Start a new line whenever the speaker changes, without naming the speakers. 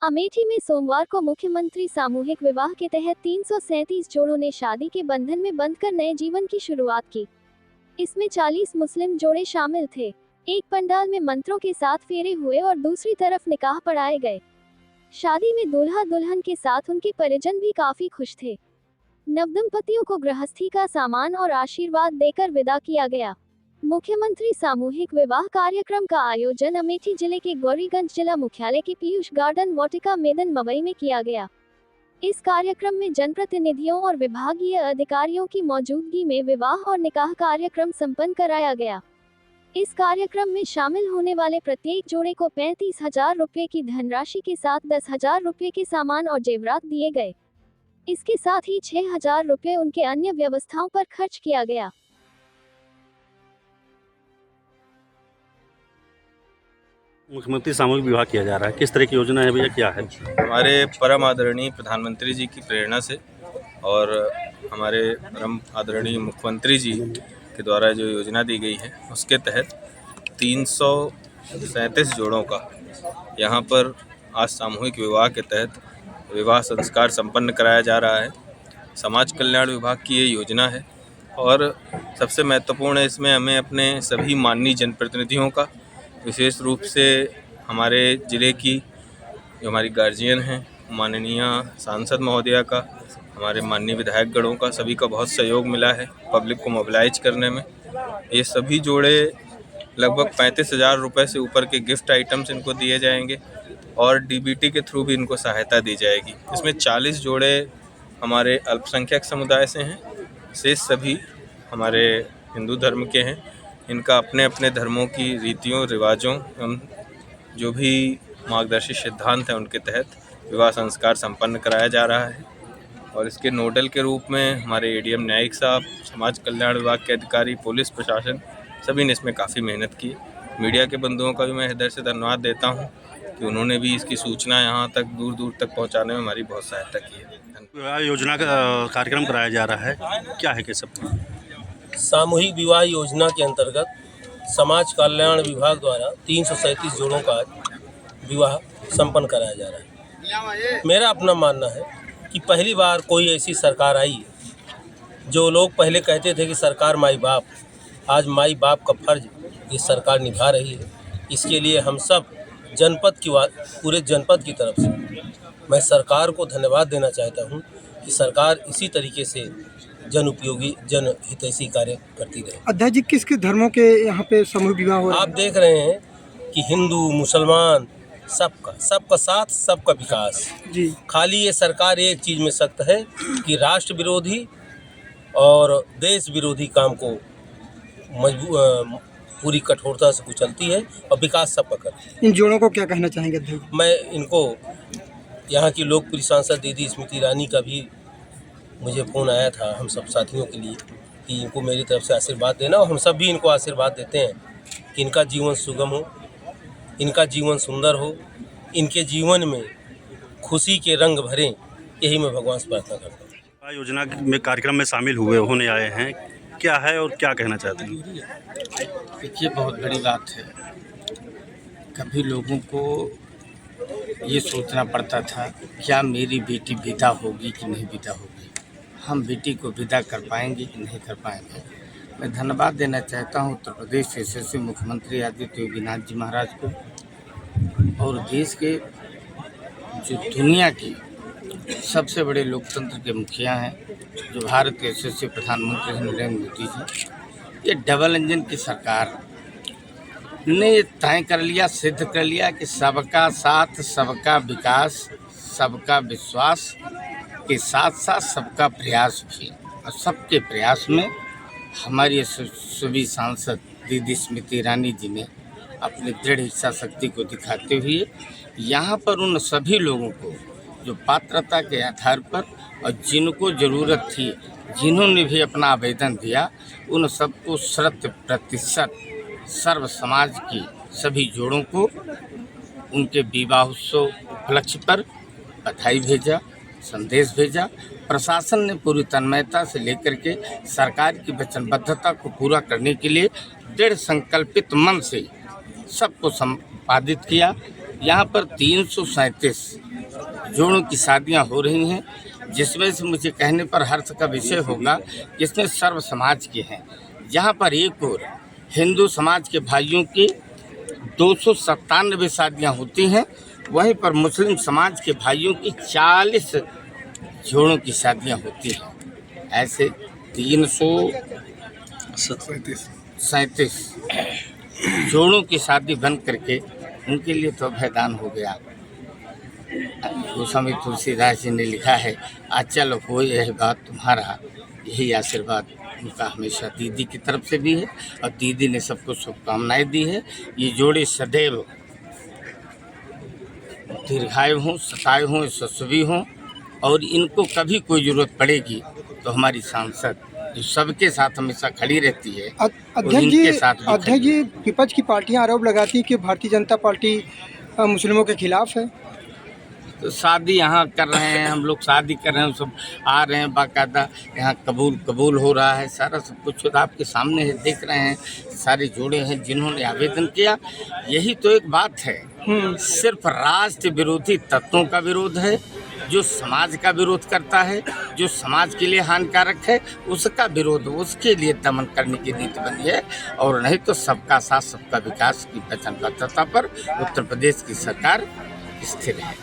अमेठी में सोमवार को मुख्यमंत्री सामूहिक विवाह के तहत 337 जोड़ों ने शादी के बंधन में बंधकर नए जीवन की शुरुआत की। इसमें 40 मुस्लिम जोड़े शामिल थे। एक पंडाल में मंत्रों के साथ फेरे हुए और दूसरी तरफ निकाह पढ़ाए गए। शादी में दूल्हा दुल्हन के साथ उनके परिजन भी काफी खुश थे। नवदंपतियों को गृहस्थी का सामान और आशीर्वाद देकर विदा किया गया। मुख्यमंत्री सामूहिक विवाह कार्यक्रम का आयोजन अमेठी जिले के गौरीगंज जिला मुख्यालय के पीयूष गार्डन वाटिका मैदान मवई में किया गया। इस कार्यक्रम में जनप्रतिनिधियों और विभागीय अधिकारियों की मौजूदगी में विवाह और निकाह कार्यक्रम संपन्न कराया गया। इस कार्यक्रम में शामिल होने वाले प्रत्येक जोड़े को 35,000 रुपये की धनराशि के साथ 10,000 रुपये के सामान और जेवरात दिए गए। इसके साथ ही 6,000 रुपये उनके अन्य व्यवस्थाओं पर खर्च किया गया।
मुख्यमंत्री सामूहिक विवाह किया जा रहा है, किस तरह की योजना है भैया, क्या है?
हमारे परम आदरणीय प्रधानमंत्री जी की प्रेरणा से और हमारे परम आदरणीय मुख्यमंत्री जी के द्वारा जो योजना दी गई है उसके तहत 337 जोड़ों का यहाँ पर आज सामूहिक विवाह के तहत विवाह संस्कार संपन्न कराया जा रहा है। समाज कल्याण विभाग की ये योजना है और सबसे महत्वपूर्ण है इसमें हमें अपने सभी माननीय जनप्रतिनिधियों का, विशेष रूप से हमारे ज़िले की जो हमारी गार्जियन हैं माननीय सांसद महोदया का, हमारे माननीय विधायकगणों का, सभी का बहुत सहयोग मिला है पब्लिक को मोबिलाइज करने में। ये सभी जोड़े लगभग 35,000 रुपये से ऊपर के गिफ्ट आइटम्स इनको दिए जाएंगे और डीबीटी के थ्रू भी इनको सहायता दी जाएगी। इसमें 40 जोड़े हमारे अल्पसंख्यक समुदाय से हैं, शेष सभी हमारे हिंदू धर्म के हैं। इनका अपने अपने धर्मों की रीतियों रिवाजों एवं जो भी मार्गदर्शी सिद्धांत हैं उनके तहत विवाह संस्कार संपन्न कराया जा रहा है। और इसके नोडल के रूप में हमारे एडीएम न्यायिक साहब, समाज कल्याण विभाग के अधिकारी, पुलिस प्रशासन सभी ने इसमें काफ़ी मेहनत की। मीडिया के बंधुओं का भी मैं हृदय से धन्यवाद देता हूँ कि उन्होंने भी इसकी सूचना यहाँ तक दूर दूर तक पहुँचाने में हमारी बहुत सहायता की है।
विवाह योजना का कार्यक्रम कराया जा रहा है, क्या है कि सब?
सामूहिक विवाह योजना के अंतर्गत समाज कल्याण विभाग द्वारा 337 जोड़ों का विवाह संपन्न कराया जा रहा है। मेरा अपना मानना है कि पहली बार कोई ऐसी सरकार आई, जो लोग पहले कहते थे कि सरकार माई बाप, आज माई बाप का फर्ज ये सरकार निभा रही है। इसके लिए हम सब पूरे जनपद की तरफ से मैं सरकार को धन्यवाद देना चाहता हूँ कि सरकार इसी तरीके से जन उपयोगी जन हितैषी कार्य करती रहे।
अध्यक्ष जी, किस किस धर्मों के यहाँ पे समूह विवाह हो रहा है?
आप देख रहे हैं कि हिंदू मुसलमान सबका साथ सबका विकास
जी।
खाली ये सरकार एक चीज़ में सख्त है कि राष्ट्र विरोधी और देश विरोधी काम को पूरी कठोरता से कुचलती है और विकास सबका करती है।
इन जोड़ों को क्या कहना चाहेंगे अध्यक्ष?
मैं इनको यहाँ की लोकप्रिय सांसद दीदी स्मृति ईरानी का भी मुझे फ़ोन आया था हम सब साथियों के लिए कि इनको मेरी तरफ से आशीर्वाद देना, और हम सब भी इनको आशीर्वाद देते हैं कि इनका जीवन सुगम हो, इनका जीवन सुंदर हो, इनके जीवन में खुशी के रंग भरें, यही मैं भगवान से प्रार्थना करता हूँ।
विवाह योजना में कार्यक्रम में शामिल होने आए हैं, क्या है और क्या कहना चाहते हैं?
देखिए, बहुत बड़ी बात है। कभी लोगों को ये सोचना पड़ता था क्या मेरी बेटी विदा होगी कि नहीं विदा होगी, हम बेटी को विदा कर पाएंगे कि नहीं कर पाएंगे। मैं धन्यवाद देना चाहता हूँ उत्तर प्रदेश के यशस्वी मुख्यमंत्री आदित्य योगीनाथ जी महाराज को और देश के जो दुनिया की सबसे बड़े लोकतंत्र के मुखिया हैं, जो भारत के यशस्वी प्रधानमंत्री हैं नरेंद्र मोदी जी। ये डबल इंजन की सरकार ने ये तय कर लिया, सिद्ध कर लिया कि सबका साथ, सबका विकास, सबका विश्वास के साथ साथ सबका प्रयास भी। और सबके प्रयास में हमारी सभी सांसद दीदी स्मृति ईरानी जी ने अपनी दृढ़ इच्छा शक्ति को दिखाते हुए यहाँ पर उन सभी लोगों को जो पात्रता के आधार पर और जिनको ज़रूरत थी, जिन्होंने भी अपना आवेदन दिया, उन सबको 100% सर्व समाज की सभी जोड़ों को उनके विवाहोत्सव उपलक्ष्य पर बधाई भेजा, संदेश भेजा। प्रशासन ने पूरी तन्मयता से लेकर के सरकार की वचनबद्धता को पूरा करने के लिए दृढ़ संकल्पित मन से सबको संपादित किया। यहाँ पर 337 जोड़ों की शादियां हो रही हैं, जिसमें से मुझे कहने पर हर्ष का विषय होगा कि इसमें सर्व समाज के हैं। जहां पर एक ओर हिंदू समाज के भाइयों की 297 शादियां होती हैं, वहीं पर मुस्लिम समाज के भाइयों की 40 जोड़ों की शादियां होती हैं। ऐसे 337 जोड़ों की शादी बन करके उनके लिए तो अभयदान हो गया। गोस्वामी तुलसीदास जी ने लिखा है, अचल हो यह बात तुम्हारा, यही आशीर्वाद उनका हमेशा दीदी की तरफ से भी है और दीदी ने सबको शुभकामनाएं दी है। ये जोड़े सदैव दीर्घायु हों, सतायु हों, यशस्वी हों और इनको कभी कोई ज़रूरत पड़ेगी तो हमारी सांसद जो सबके साथ हमेशा खड़ी रहती है,
अध्यक्ष जी विपक्ष की पार्टियां आरोप लगाती है कि भारतीय जनता पार्टी मुस्लिमों के खिलाफ है।
तो शादी यहाँ कर रहे हैं, हम लोग शादी कर रहे हैं, सब आ रहे हैं, बाकायदा यहाँ कबूल हो रहा है, सारा सब कुछ आपके सामने है, देख रहे हैं। सारे जोड़े हैं जिन्होंने आवेदन किया। यही तो एक बात है, सिर्फ राष्ट्र विरोधी तत्वों का विरोध है, जो समाज का विरोध करता है, जो समाज के लिए हानिकारक है, उसका विरोध, उसके लिए दमन करने की नीति बनी है। और नहीं तो सबका साथ सबका विकास की वचनबद्धता पर उत्तर प्रदेश की सरकार स्थिर है।